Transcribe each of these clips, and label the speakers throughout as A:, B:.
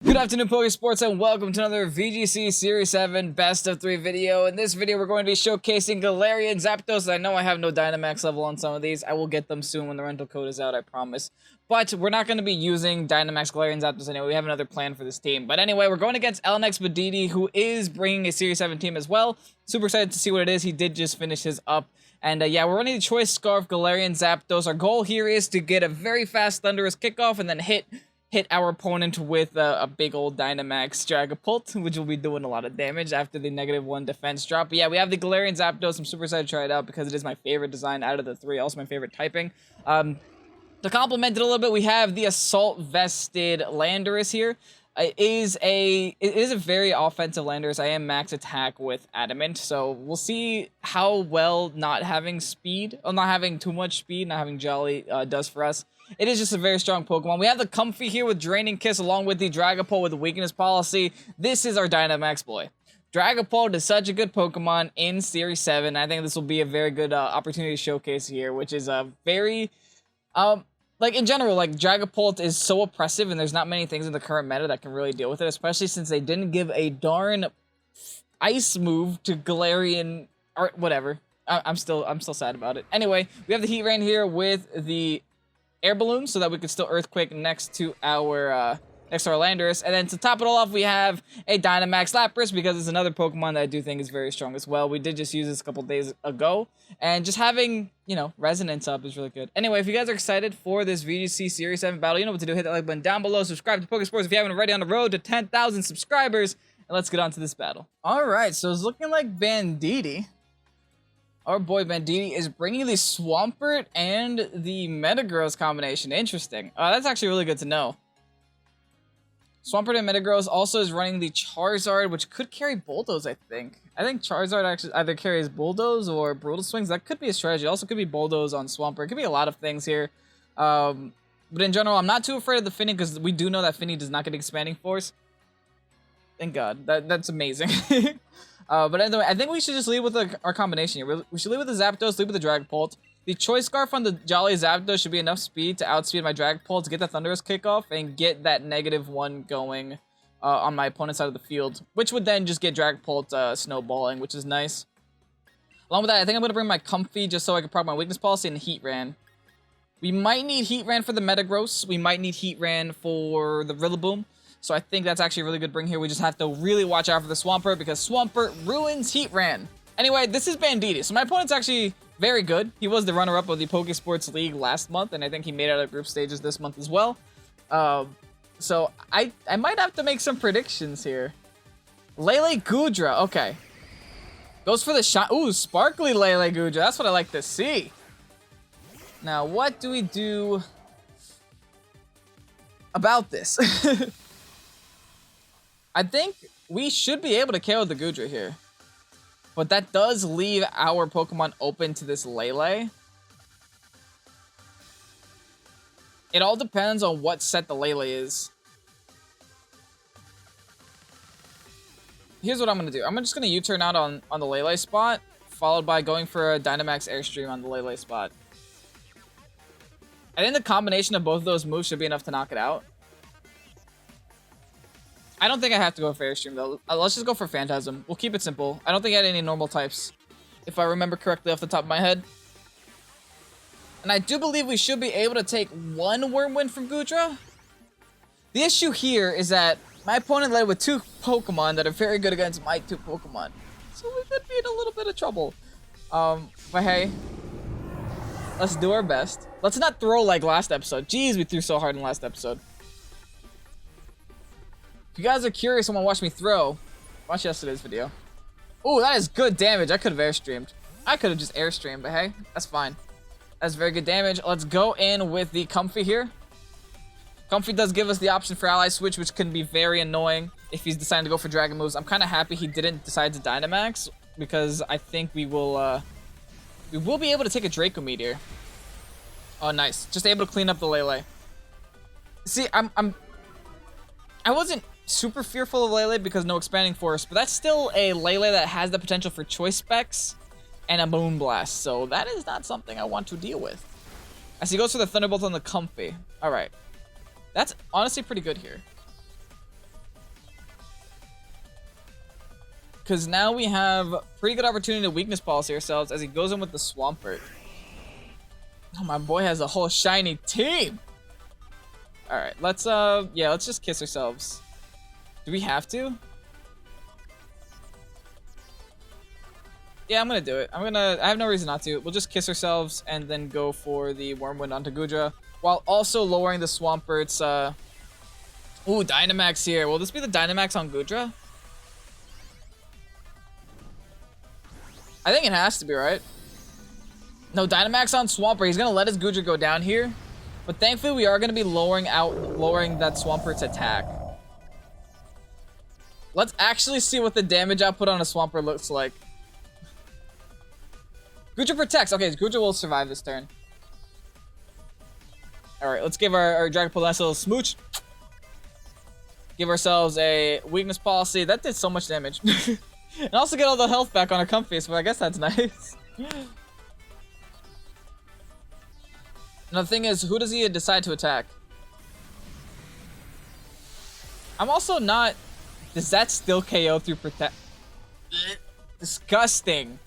A: Good afternoon, Pokésports, and welcome to another VGC Series 7 Best of 3 video. In this video, we're going to be showcasing Galarian Zapdos. I know I have no Dynamax level on some of these. I will get them soon when the rental code is out, I promise. But we're not going to be using Dynamax Galarian Zapdos anyway. We have another plan for this team. But anyway, we're going against LNX Bandida, who is bringing a Series 7 team as well. Super excited to see what it is. He did just finish his up. And yeah, we're running the Choice Scarf Galarian Zapdos. Our goal here is to get a very fast Thunderous kickoff and then hit our opponent with a big old Dynamax Dragapult, which will be doing a lot of damage after the -1 defense drop. But yeah, we have the Galarian Zapdos. I'm super excited to try it out because it is my favorite design out of the three. Also my favorite typing. To complement it a little bit, we have the Assault Vested Landorus here. It is a very offensive Landorus. I am max attack with Adamant, so we'll see how well not having speed, or not having too much speed, not having Jolly does for us. It is just a very strong Pokemon. We have the Comfy here with Draining Kiss along with the Dragapult with the Weakness Policy. This is our Dynamax boy. Dragapult is such a good Pokemon in Series 7. I think this will be a very good opportunity to showcase here, which is a very... like, in general, like, Dragapult is so oppressive, and there's not many things in the current meta that can really deal with it, especially since they didn't give a darn ice move to Galarian, or whatever. I'm still sad about it. Anyway, we have the Heat Rain here with the Air Balloon, so that we could still Earthquake next to our Landorus. And then to top it all off, we have a Dynamax Lapras, because it's another Pokemon that I do think is very strong as well. We did just use this a couple days ago, and just having, you know, Resonance up is really good. Anyway, if you guys are excited for this VGC Series 7 battle, you know what to do. Hit that like button down below, subscribe to Pokésports if you haven't already, on the road to 10,000 subscribers, and let's get on to this battle. Alright, so it's looking like Bandida, our boy Bandida, is bringing the Swampert and the Metagross combination. Interesting. That's actually really good to know. Swampert and Metagross also is running the Charizard, which could carry Bulldoze, I think. I think Charizard actually either carries Bulldoze or Brutal Swings. That could be a strategy. Also could be Bulldoze on Swampert. It could be a lot of things here. But in general, I'm not too afraid of the Finny, because we do know that Finny does not get Expanding Force. Thank God. That's amazing. But anyway, I think we should just lead with our combination here. We should lead with the Zapdos, lead with the Dragapult. The Choice Scarf on the Jolly Zapdos should be enough speed to outspeed my Dragapult to get the Thunderous Kickoff and get that -1 going on my opponent's side of the field, which would then just get Dragapult snowballing, which is nice. Along with that, I think I'm going to bring my Comfy just so I can proc my Weakness Policy and Heat Ran. We might need Heat Ran for the Metagross. We might need Heat Ran for the Rillaboom. So I think that's actually a really good bring here. We just have to really watch out for the Swampert, because Swampert ruins Heat Ran. Anyway, this is Bandida. So my opponent's actually very good. He was the runner-up of the Pokésports League last month, and I think he made it out of group stages this month as well. So I might have to make some predictions here. Lele Goodra, okay. Goes for the shot. Ooh, sparkly Lele Goodra. That's what I like to see. Now, what do we do about this? I think we should be able to KO the Goodra here. But that does leave our Pokemon open to this Lele. It all depends on what set the Lele is. Here's what I'm going to do. I'm just going to U-turn out on the Lele spot, followed by going for a Dynamax Airstream on the Lele spot. I think the combination of both of those moves should be enough to knock it out. I don't think I have to go for Airstream, though. Let's just go for Phantasm. We'll keep it simple. I don't think I had any normal types, if I remember correctly off the top of my head. And I do believe we should be able to take one Wyrmwind from Goodra. The issue here is that my opponent led with 2 Pokemon that are very good against my 2 Pokemon. So we could be in a little bit of trouble. But hey, let's do our best. Let's not throw like last episode. Jeez, we threw so hard in last episode. If you guys are curious and want to watch me throw, watch yesterday's video. Ooh, that is good damage. I could have Airstreamed. I could have just Airstreamed, but hey, that's fine. That's very good damage. Let's go in with the Comfy here. Comfy does give us the option for Ally Switch, which can be very annoying if he's deciding to go for Dragon moves. I'm kind of happy he didn't decide to Dynamax, because I think we will be able to take a Draco Meteor. Oh, nice. Just able to clean up the Lele. See, I wasn't super fearful of Lele because no Expanding Force, but that's still a Lele that has the potential for Choice Specs and a Moonblast, so that is not something I want to deal with. As he goes for the Thunderbolt on the Comfy. Alright. That's honestly pretty good here. Because now we have pretty good opportunity to weakness policy ourselves as he goes in with the Swampert. Oh, my boy has a whole shiny team. All right, let's just kiss ourselves. Do we have to? Yeah, I'm gonna do it. I have no reason not to. We'll just kiss ourselves and then go for the Wormwind onto Goodra, while also lowering the Swampert's, Ooh, Dynamax here. Will this be the Dynamax on Goodra? I think it has to be, right? No, Dynamax on Swampert. He's gonna let his Goodra go down here. But thankfully, we are gonna be lowering that Swampert's attack. Let's actually see what the damage output on a Swampert looks like. Goodra protects. Okay, Goodra will survive this turn. Alright, let's give our Dragapult a nice little smooch. Give ourselves a weakness policy. That did so much damage. And also get all the health back on our Comfy, so I guess that's nice. Now the thing is, who does he decide to attack? I'm also not... Does that still KO through protect? Disgusting.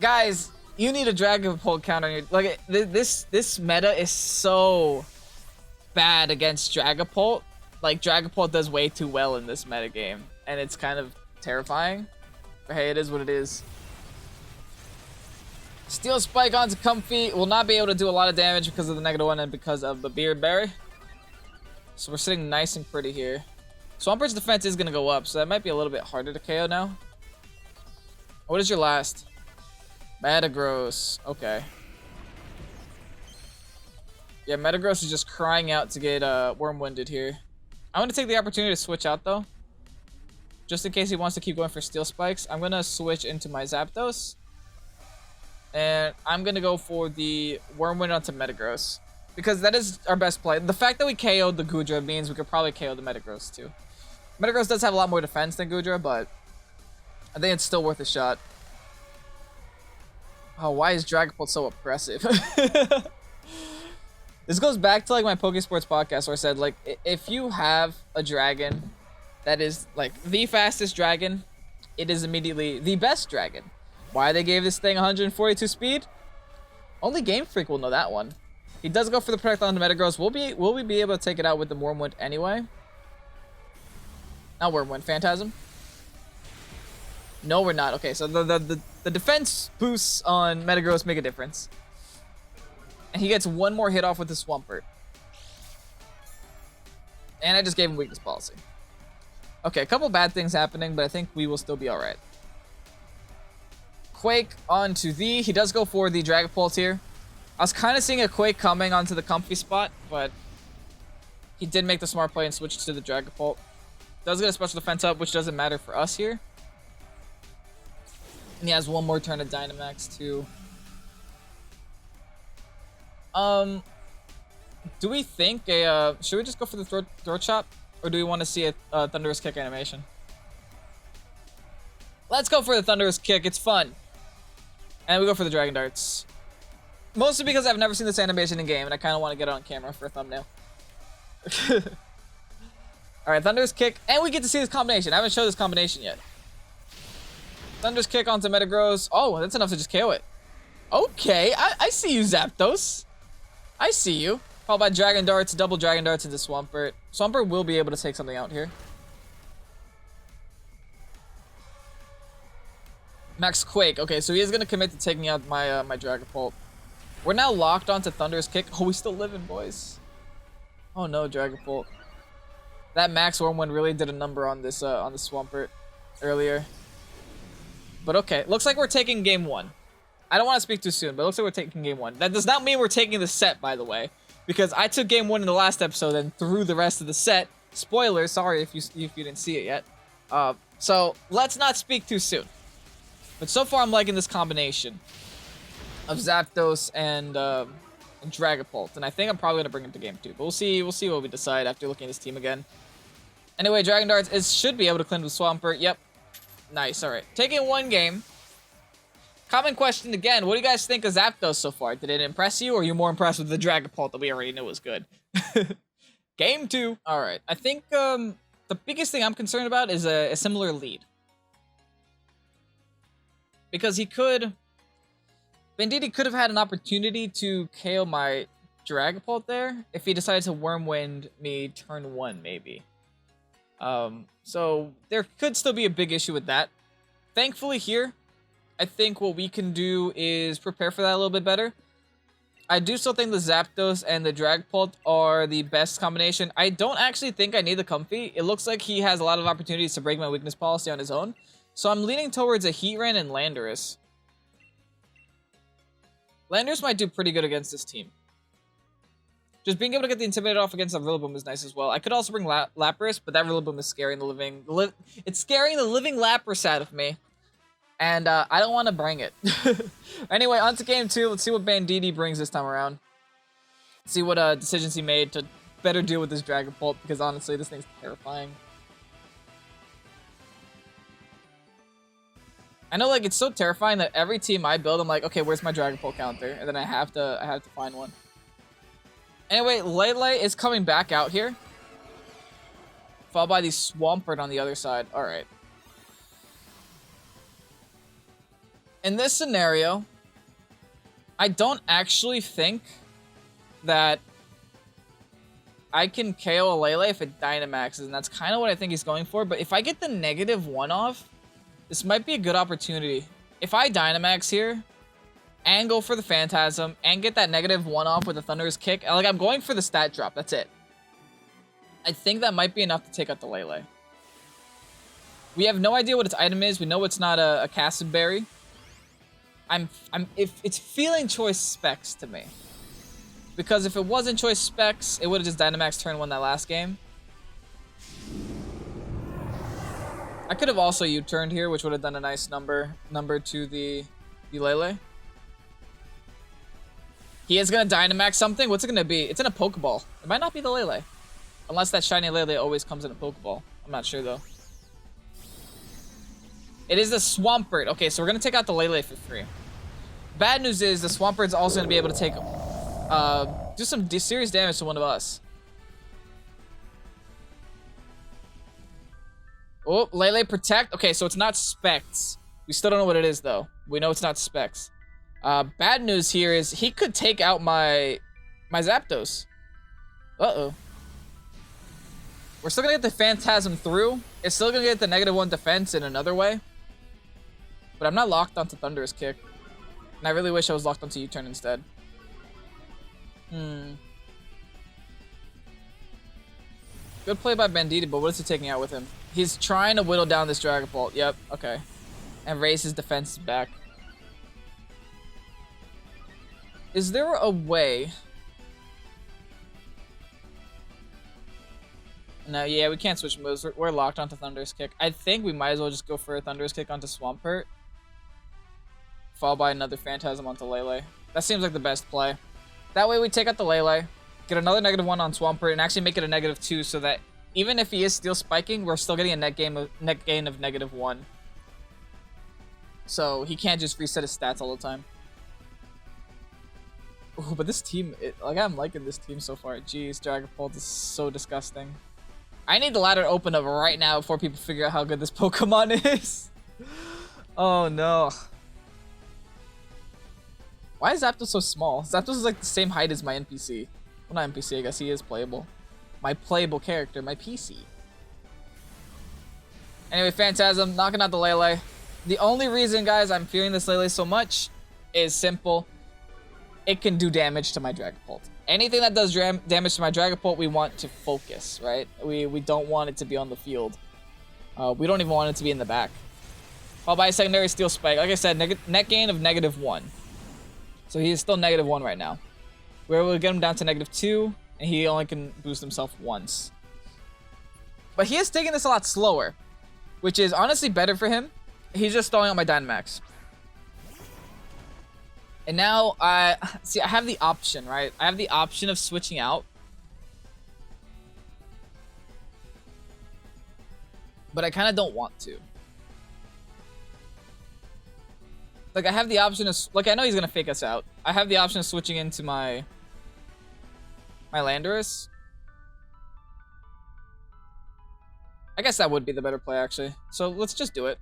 A: Guys, you need a Dragapult count on your... Like, this meta is so bad against Dragapult. Like, Dragapult does way too well in this meta game. And it's kind of terrifying. But hey, it is what it is. Steel Spike onto Comfy. Will not be able to do a lot of damage because of the -1 and because of the Beard Berry. So we're sitting nice and pretty here. Swampert's defense is going to go up, so that might be a little bit harder to KO now. What is your last? Metagross. Okay. Yeah, Metagross is just crying out to get Wormwinded here. I want to take the opportunity to switch out, though. Just in case he wants to keep going for Steel Spikes. I'm going to switch into my Zapdos. And I'm going to go for the Wormwind onto Metagross. Because that is our best play. The fact that we KO'd the Goodra means we could probably KO the Metagross, too. Metagross does have a lot more defense than Goodra, but I think it's still worth a shot. Oh, why is Dragapult so oppressive? This goes back to like my Pokésports podcast where I said, like, if you have a dragon that is like the fastest dragon, it is immediately the best dragon. Why they gave this thing 142 speed? Only Game Freak will know that one. He does go for the Protect on the Metagross. Will we be able to take it out with the Wormwind anyway? Not Wormwind, Phantasm. No, we're not. Okay, so the defense boosts on Metagross make a difference. And he gets one more hit off with the Swampert. And I just gave him weakness policy. Okay, a couple bad things happening, but I think we will still be alright. Quake onto the... He does go for the Dragapult here. I was kind of seeing a Quake coming onto the Comfy spot, but he did make the smart play and switch to the Dragapult. Does get a special defense up, which doesn't matter for us here. And he has one more turn of Dynamax too. Do we think should we just go for the throat chop, or do we want to see a Thunderous Kick animation? Let's go for the Thunderous Kick. It's fun. And we go for the Dragon Darts. Mostly because I've never seen this animation in game, and I kind of want to get it on camera for a thumbnail. Alright, Thunderous Kick, and we get to see this combination. I haven't showed this combination yet. Thunderous Kick onto Metagross. Oh, that's enough to just KO it. Okay, I see you, Zapdos. I see you. Followed by Dragon Darts, double Dragon Darts into Swampert. Swampert will be able to take something out here. Max Quake. Okay, so he is going to commit to taking out my my Dragapult. We're now locked onto Thunderous Kick. Oh, we still living, boys. Oh no, Dragapult. That Max Wormwind really did a number on this on the Swampert earlier. But okay, looks like we're taking game one. I don't want to speak too soon, but it looks like we're taking game one. That does not mean we're taking the set, by the way, because I took game one in the last episode and threw the rest of the set. Spoilers, sorry if you didn't see it yet. So let's not speak too soon. But so far, I'm liking this combination of Zapdos and Dragapult, and I think I'm probably gonna bring him to game two. But we'll see what we decide after looking at this team again. Anyway, Dragon Darts should be able to cleanse with Swampert. Yep, nice. All right, taking one game. Common question again, what do you guys think of Zapdos so far? Did it impress you, or are you more impressed with the Dragapult that we already knew was good? Game 2. Alright, I think the biggest thing I'm concerned about is a similar lead. Because he could... Bandida could have had an opportunity to KO my Dragapult there if he decided to Wormwind me turn 1, maybe. So there could still be a big issue with that. Thankfully here, I think what we can do is prepare for that a little bit better. I do still think the Zapdos and the Dragapult are the best combination. I don't actually think I need the Comfey. It looks like he has a lot of opportunities to break my weakness policy on his own. So I'm leaning towards a Heatran and Landorus. Landorus might do pretty good against this team. Just being able to get the Intimidator off against a Rillaboom is nice as well. I could also bring Lapras, but that Rillaboom is scaring the living... It's scaring the living Lapras out of me. And I don't want to bring it. Anyway, on to game 2. Let's see what Bandida brings this time around. See what decisions he made to better deal with this Dragapult, because honestly, this thing's terrifying. I know, like, it's so terrifying that every team I build, I'm like, okay, where's my Dragapult counter? And then I have to find one. Anyway, Lele is coming back out here. Followed by the Swampert on the other side. Alright. In this scenario, I don't actually think that I can KO a Lele if it Dynamaxes, and that's kind of what I think he's going for. But if I get the -1 off, this might be a good opportunity. If I Dynamax here, and go for the Phantasm, and get that -1 off with a Thunderous Kick, like, I'm going for the stat drop, that's it. I think that might be enough to take out the Lele. We have no idea what its item is. We know it's not a Cassid Berry. If it's feeling Choice Specs to me. Because if it wasn't Choice Specs, it would have just Dynamax turn 1 that last game. I could have also U-turned here, which would have done a nice number to the Lele. He is going to Dynamax something. What's it going to be? It's in a Pokeball. It might not be the Lele. Unless that shiny Lele always comes in a Pokeball. I'm not sure, though. It is the Swampert. Okay, so we're going to take out the Lele for free. Bad news is the Swampert's also going to be able to take... do some serious damage to one of us. Oh, Lele Protect. Okay, so it's not Specs. We still don't know what it is, though. We know it's not Specs. Bad news here is he could take out my Zapdos. Uh-oh. We're still going to get the Phantasm through. It's still going to get the -1 defense in another way. But I'm not locked onto Thunderous Kick. And I really wish I was locked onto U-turn instead. Good play by Bandida, but what is he taking out with him? He's trying to whittle down this Dragapult. Yep, okay. And raise his defenses back. Is there a way... No, yeah, we can't switch moves. We're locked onto Thunderous Kick. I think we might as well just go for a Thunderous Kick onto Swampert. Followed by another Phantasm onto Lele. That seems like the best play. That way we take out the Lele, get another -1 on Swampert, and actually make it a -2 so that even if he is still spiking, we're still getting a net gain of -1. So he can't just reset his stats all the time. Ooh, but this team, I'm liking this team so far. Jeez, Dragapult is so disgusting. I need the ladder to open up right now before people figure out how good this Pokemon is. Oh no. Why is Zapdos so small? Zapdos is like the same height as my NPC. Well, not NPC, I guess he is playable. My playable character, my PC. Anyway, Phantasm, knocking out the Lele. The only reason, guys, I'm fearing this Lele so much is simple. It can do damage to my Dragapult. Anything that does damage to my Dragapult, we want to focus, right? We don't want it to be on the field. We don't even want it to be in the back. Followed by a secondary Steel Spike. Like I said, net gain of -1. So he is still -1 right now. We're able to get him down to -2, and he only can boost himself once. But he is taking this a lot slower, which is honestly better for him. He's just stalling out my Dynamax. And now, I have the option, right? I have the option of switching out. But I kind of don't want to. Like, I have the option of... Like, I know he's going to fake us out. I have the option of switching into my Landorus. I guess that would be the better play, actually. So, let's just do it.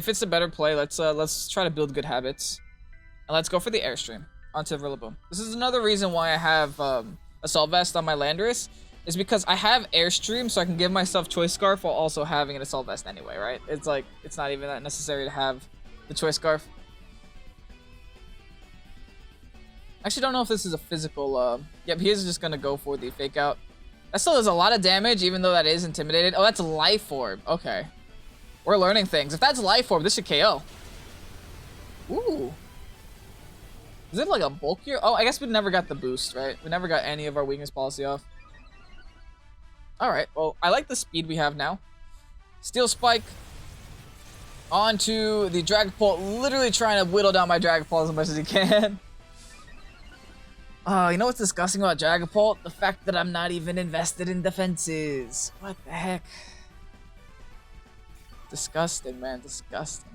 A: if it's a better play, let's try to build good habits. And let's go for the Airstream onto Rillaboom. This is another reason why I have Assault Vest on my Landorus, is because I have Airstream, so I can give myself Choice Scarf while also having an Assault Vest anyway, right? It's like, it's not even that necessary to have the Choice Scarf. I actually don't know if this is a physical, yep, he is just gonna go for the Fake Out. That still does a lot of damage, even though that is intimidated. Oh, that's Life Orb, okay. We're learning things. If that's Life Orb, this should KO. Ooh. Is it like a bulkier? Oh, I guess we never got the boost, right? We never got any of our weakness policy off. Alright, well, I like the speed we have now. Steel Spike onto the Dragapult, literally trying to whittle down my Dragapult as much as he can. Oh, you know what's disgusting about Dragapult? The fact that I'm not even invested in defenses. What the heck? Disgusting, man, disgusting.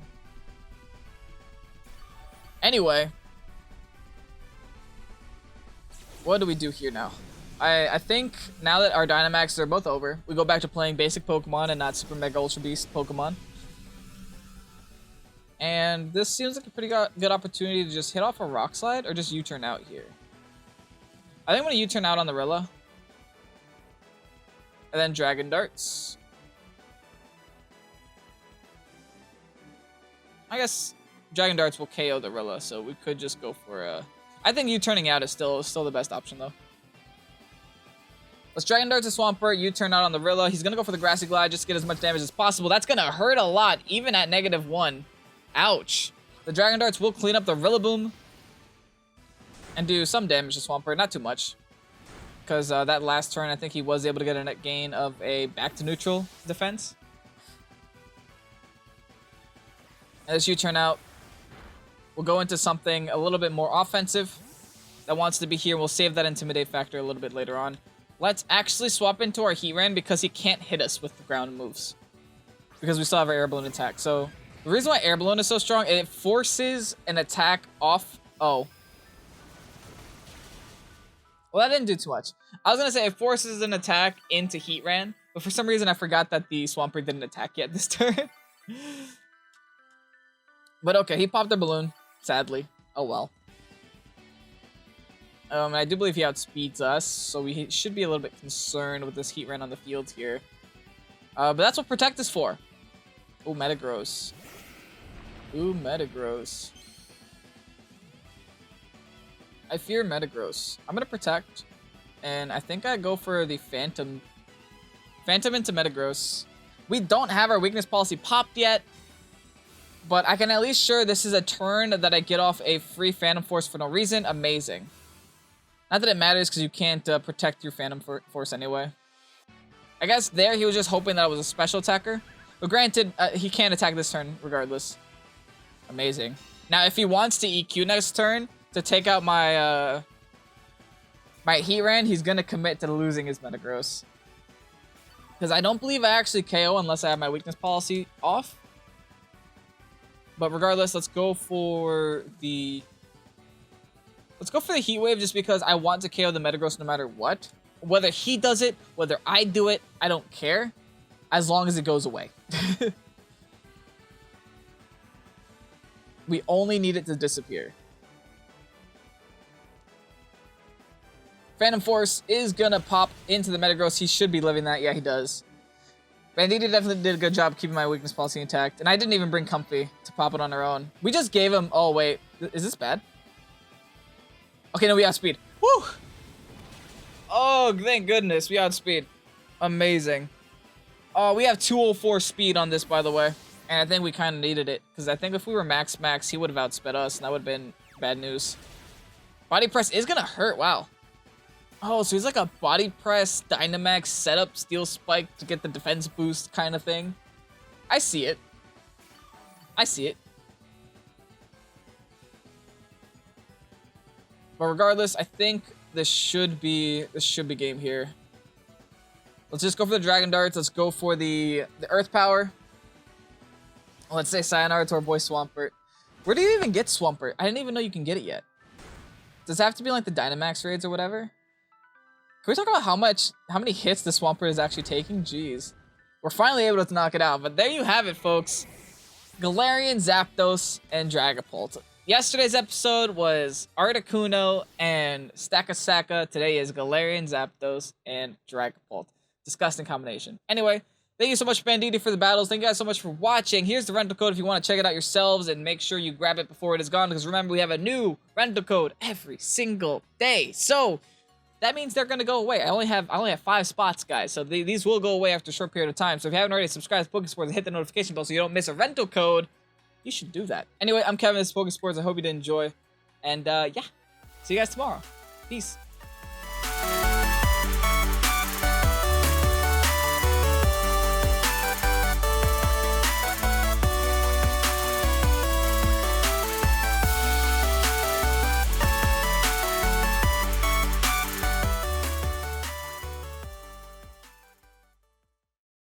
A: Anyway. What do we do here now? I think now that our Dynamax are both over, we go back to playing basic Pokemon and not Super Mega Ultra Beast Pokemon. And this seems like a pretty good opportunity to just hit off a Rock Slide or just U-turn out here. I think I'm going to U-turn out on the Rilla. And then Dragon Darts. I guess Dragon Darts will KO the Rilla, so we could just go for I think U-turning out is still the best option, though. Let's Dragon Dart to Swampert, U-turn out on the Rilla. He's going to go for the Grassy Glide just to get as much damage as possible. That's going to hurt a lot, even at -1. Ouch. The Dragon Darts will clean up the Rillaboom and do some damage to Swampert. Not too much. Because that last turn, I think he was able to get a net gain of a back-to-neutral defense. As U-turn out, we'll go into something a little bit more offensive that wants to be here. We'll save that Intimidate factor a little bit later on. Let's actually swap into our Heatran because he can't hit us with the ground moves. Because we still have our Air Balloon attack. So, the reason why Air Balloon is so strong, it forces an attack off... Oh. Well, that didn't do too much. I was going to say it forces an attack into Heatran, but for some reason I forgot that the Swampert didn't attack yet this turn. But okay, he popped the balloon, sadly. Oh well. I do believe he outspeeds us, so we should be a little bit concerned with this Heatran on the field here. But that's what Protect is for. Ooh, Metagross. Ooh, Metagross. I fear Metagross. I'm gonna Protect, and I think I go for the Phantom. Phantom into Metagross. We don't have our weakness policy popped yet, but I can at least sure this is a turn that I get off a free Phantom Force for no reason. Amazing. Not that it matters because you can't protect your Phantom Force anyway. I guess there he was just hoping that I was a special attacker. But granted, he can't attack this turn regardless. Amazing. Now, if he wants to EQ next turn to take out my my Heatran, he's going to commit to losing his Metagross. Because I don't believe I actually KO unless I have my weakness policy off. But regardless, let's go for the... Let's go for the Heat Wave just because I want to KO the Metagross no matter what. Whether he does it, whether I do it, I don't care. As long as it goes away. We only need it to disappear. Phantom Force is gonna pop into the Metagross. He should be living that. Yeah, he does. Bandida definitely did a good job keeping my weakness policy intact. And I didn't even bring Comfy to pop it on our own. We just gave him... Oh, wait. Is this bad? Okay, no, we outspeed. Woo! Oh, thank goodness. We outspeed. Amazing. Oh, we have 204 speed on this, by the way. And I think we kind of needed it. Because I think if we were max, he would have outsped us. And that would have been bad news. Body Press is going to hurt. Wow. Oh, so he's like a Body Press, Dynamax, setup, Steel Spike to get the defense boost kind of thing. I see it. I see it. But regardless, I think this should be game here. Let's just go for the Dragon Darts. Let's go for the Earth Power. Let's say Sayonara to our boy Swampert. Where do you even get Swampert? I didn't even know you can get it yet. Does it have to be like the Dynamax raids or whatever? Can we talk about how many hits the Swampert is actually taking? Jeez. We're finally able to knock it out. But there you have it, folks. Galarian Zapdos and Dragapult. Yesterday's episode was Articuno and Stakasaka. Today is Galarian Zapdos and Dragapult. Disgusting combination. Anyway, thank you so much, Bandida, for the battles. Thank you guys so much for watching. Here's the rental code if you want to check it out yourselves, and make sure you grab it before it is gone, because remember, we have a new rental code every single day. So that means they're going to go away. I only have 5 spots, guys. So these will go away after a short period of time. So if you haven't already, subscribed to Pokésports and hit the notification bell so you don't miss a rental code. You should do that. Anyway, I'm Kevin. This is Pokésports. I hope you did enjoy. And yeah, see you guys tomorrow. Peace.